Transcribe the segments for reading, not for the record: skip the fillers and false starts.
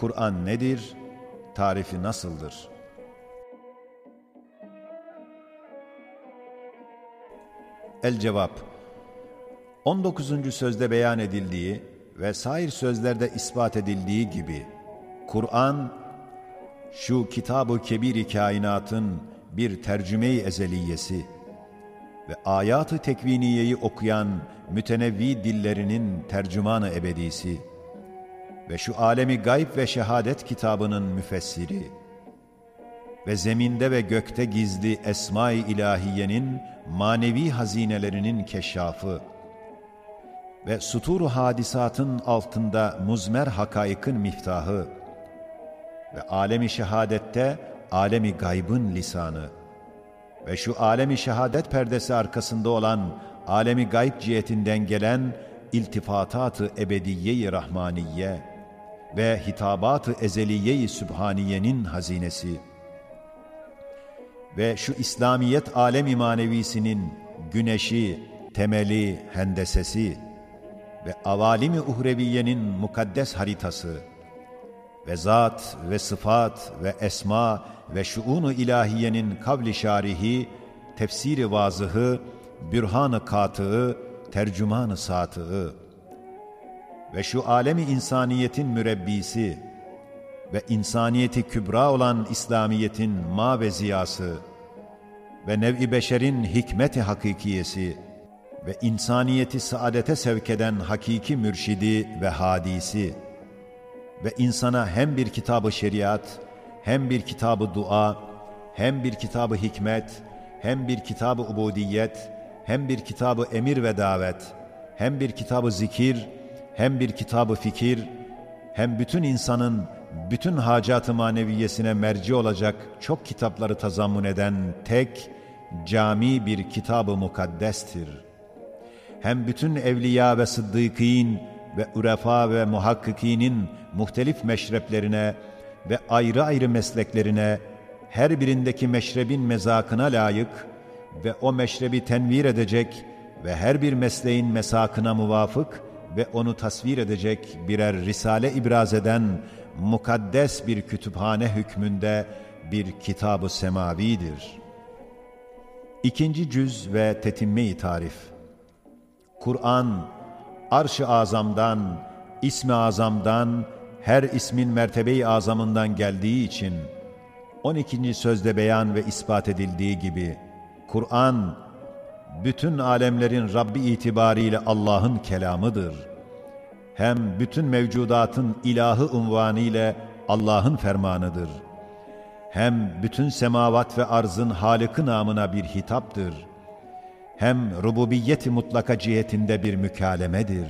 Kur'an nedir? Tarifi nasıldır? El-Cevap 19. sözde beyan edildiği ve sair sözlerde ispat edildiği gibi, Kur'an, şu Kitab-ı Kebir-i Kainat'ın bir tercüme-i ezeliyesi ve ayat-ı tekviniyeyi okuyan mütenevvi dillerinin tercümanı ebedisi ve şu alemi gayb ve şehadet kitabının müfessiri ve zeminde ve gökte gizli esma-i ilahiyenin manevi hazinelerinin keşşafı ve sutur-u hadisatın altında muzmer hakaikın miftahı ve alemi şehadette alemi gaybın lisanı ve şu alemi şehadet perdesi arkasında olan alemi gayb cihetinden gelen iltifatat-ı ebediye-i rahmaniye ve hitabat-ı ezeliye-i sübhaniyenin hazinesi ve şu İslamiyet alemi manevisinin güneşi, temeli, hendesesi ve avalim-i uhreviyenin mukaddes haritası ve zat ve sıfat ve esma ve şuun-u ilahiyenin kavli şarihi, tefsiri vazıhı, bürhan-ı katığı, tercüman-ı satığı ve şu alemi insaniyetin mürebbisi ve insaniyeti kübra olan İslamiyet'in ma ve ziyası ve nev-i beşerin hikmet-i hakikiyesi ve insaniyeti saadete sevk eden hakiki mürşidi ve hadisi ve insana hem bir kitab-ı şeriat, hem bir kitab-ı dua, hem bir kitab-ı hikmet, hem bir kitab-ı ubudiyet, hem bir kitab-ı emir ve davet, hem bir kitab-ı zikir, hem bir kitab-ı fikir, hem bütün insanın bütün hacat-ı maneviyesine merci olacak çok kitapları tazammun eden tek, cami bir kitab-ı mukaddestir. Hem bütün evliya ve sıddıkîn ve ürefa ve muhakkikînin muhtelif meşreplerine ve ayrı ayrı mesleklerine, her birindeki meşrebin mezakına layık ve o meşrebi tenvir edecek ve her bir mesleğin mesakına muvafık ve onu tasvir edecek birer risale ibraz eden mukaddes bir kütüphane hükmünde bir kitab-ı semavidir. 2. cüz ve tetimme-i tarif. Kur'an, arş-ı azamdan, ismi azamdan, her ismin mertebe-i azamından geldiği için, 12. sözde beyan ve ispat edildiği gibi, Kur'an, bütün alemlerin Rabbi itibariyle Allah'ın kelamıdır. Hem bütün mevcudatın ilahı unvanı ile Allah'ın fermanıdır. Hem bütün semavat ve arzın Halık-ı namına bir hitaptır. Hem rububiyet-i mutlaka cihetinde bir mükalemedir.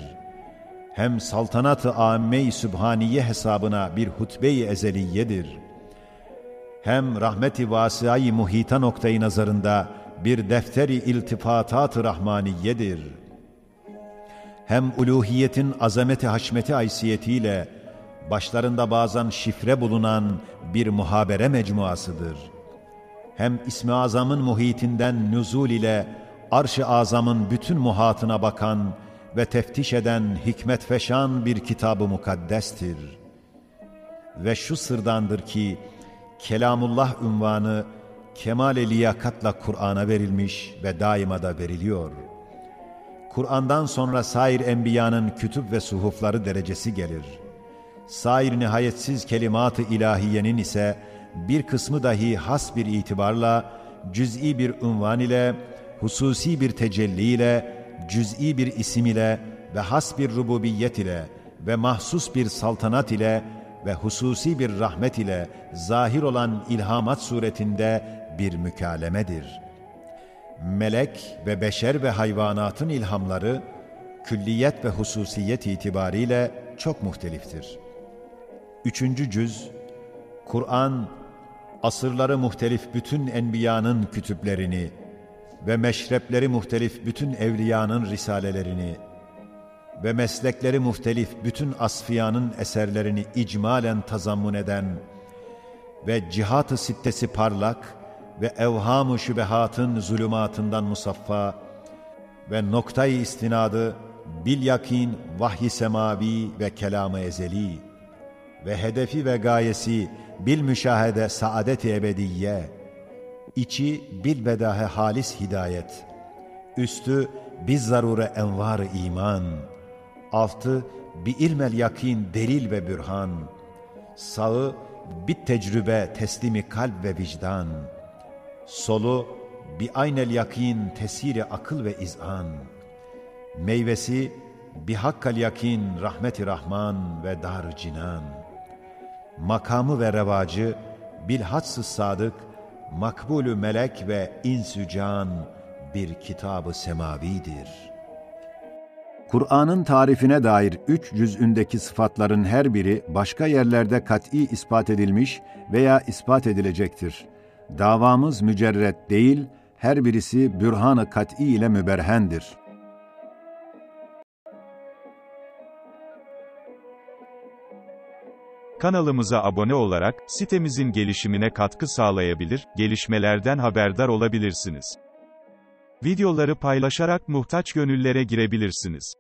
Hem saltanat-ı âmme-i sübhaniye hesabına bir hutbe-i ezeliyedir. Hem rahmet-i vâsiâ-i muhita noktayı nazarında bir defteri iltifatat-ı rahmaniyedir. Hem uluhiyetin azameti haşmeti haysiyetiyle başlarında bazen şifre bulunan bir muhabere mecmuasıdır. Hem İsmi Azam'ın muhitinden nüzul ile Arş-ı Azam'ın bütün muhatına bakan ve teftiş eden hikmet feşan bir kitab-ı mukaddestir. Ve şu sırdandır ki, Kelamullah unvanı kemal-i liyakatla Kur'an'a verilmiş ve daima da veriliyor. Kur'an'dan sonra sair enbiyanın kütüb ve suhufları derecesi gelir. Sair nihayetsiz kelimat-ı ilahiyenin ise bir kısmı dahi has bir itibarla, cüz'i bir unvan ile, hususi bir tecelli ile, cüz'i bir isim ile ve has bir rububiyet ile ve mahsus bir saltanat ile ve hususi bir rahmet ile zahir olan ilhamat suretinde bir mükalemedir. Melek ve beşer ve hayvanatın ilhamları, külliyet ve hususiyet itibariyle çok muhteliftir. 3. cüz, Kur'an, asırları muhtelif bütün enbiyanın kütüplerini ve meşrepleri muhtelif bütün evliyanın risalelerini ve meslekleri muhtelif bütün asfiyanın eserlerini icmalen tazammun eden ve cihat-ı sittesi parlak ve evham-ı şübehatın zulümatından musaffa ve noktayı istinadı bil yakin vahyi semavi ve kelam-ı ezeli ve hedefi ve gayesi bil müşahede saadet-i ebediyye, içi bil bedahe halis hidayet, üstü biz zarure envar-ı iman, altı bi ilmel yakin delil ve bürhan, sağı bit tecrübe teslimi kalp ve vicdan, solu bi aynel yakin tesiri akıl ve izan, meyvesi bi hakkal yakin rahmeti rahman ve dar cinan, makamı ve revacı bilhats-ı sadık, makbulü melek ve insü can bir kitab-ı semavidir. Kur'an'ın tarifine dair 3 cüz'ündeki sıfatların her biri başka yerlerde kat'î ispat edilmiş veya ispat edilecektir. Davamız mücerret değil, her birisi bürhan-ı kat'î ile müberhendir. Kanalımıza abone olarak sitemizin gelişimine katkı sağlayabilir, gelişmelerden haberdar olabilirsiniz. Videoları paylaşarak muhtaç gönüllere girebilirsiniz.